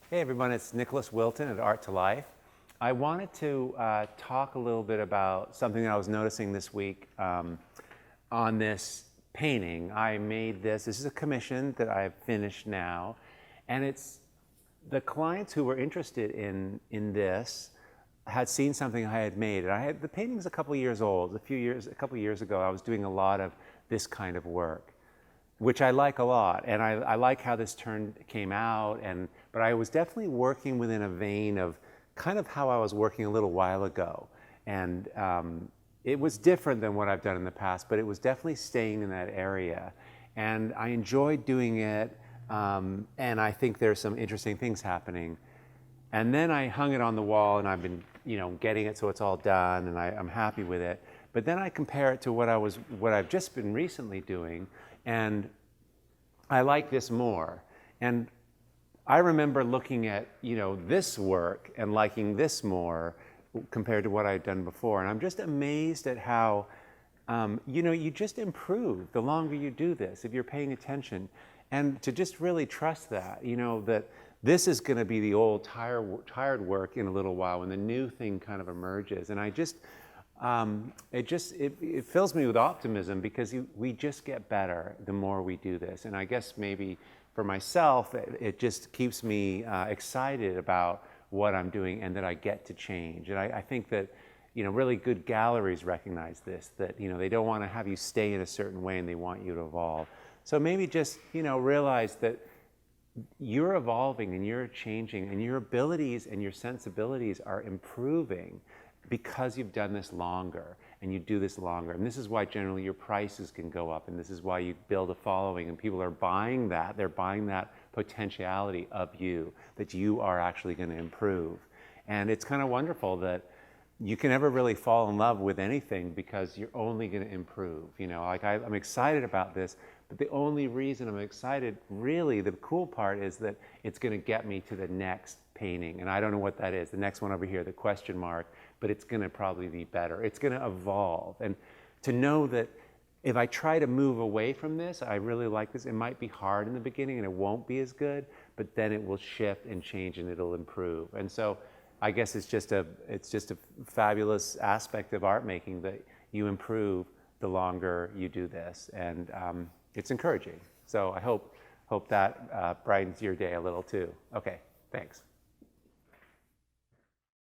Hey everyone, it's Nicholas Wilton at Art to Life. I wanted to talk a little bit about something that I was noticing this week on this painting. I made this is a commission that I've finished now, and it's the clients who were interested in this had seen something I had made. And the painting's a couple years old. A couple years ago, I was doing a lot of this kind of work, which I like a lot, and I like how this came out. But I was definitely working within a vein of kind of how I was working a little while ago, and it was different than what I've done in the past, but it was definitely staying in that area, and I enjoyed doing it, and I think there's some interesting things happening. And then I hung it on the wall, and I've been, getting it so it's all done, and I'm happy with it. But then I compare it to what I've just been recently doing, and I like this more. And I remember looking at, this work and liking this more compared to what I'd done before. And I'm just amazed at how, you just improve the longer you do this, if you're paying attention. And to just really trust that, that this is going to be the old tired work in a little while when the new thing kind of emerges. And it fills me with optimism, because we just get better the more we do this. And I guess maybe for myself, it just keeps me excited about what I'm doing and that I get to change. And I think that, really good galleries recognize this, that, they don't want to have you stay in a certain way, and they want you to evolve. So maybe just, realize that you're evolving and you're changing, and your abilities and your sensibilities are improving because you've done this longer and you do this longer. And this is why generally your prices can go up, and this is why you build a following, and people are buying that. They're buying that potentiality of you, that you are actually going to improve. And it's kind of wonderful that you can never really fall in love with anything, because you're only going to improve. I'm excited about this, but the only reason I'm excited, really, the cool part is that it's going to get me to the next painting. And I don't know what that is, the next one over here, the question mark, but it's going to probably be better. It's going to evolve. And to know that if I try to move away from this, I really like this, it might be hard in the beginning and it won't be as good, but then it will shift and change and it'll improve. And so I guess it's just a fabulous aspect of art making, that you improve the longer you do this, and it's encouraging. So I hope that brightens your day a little too. Okay, thanks.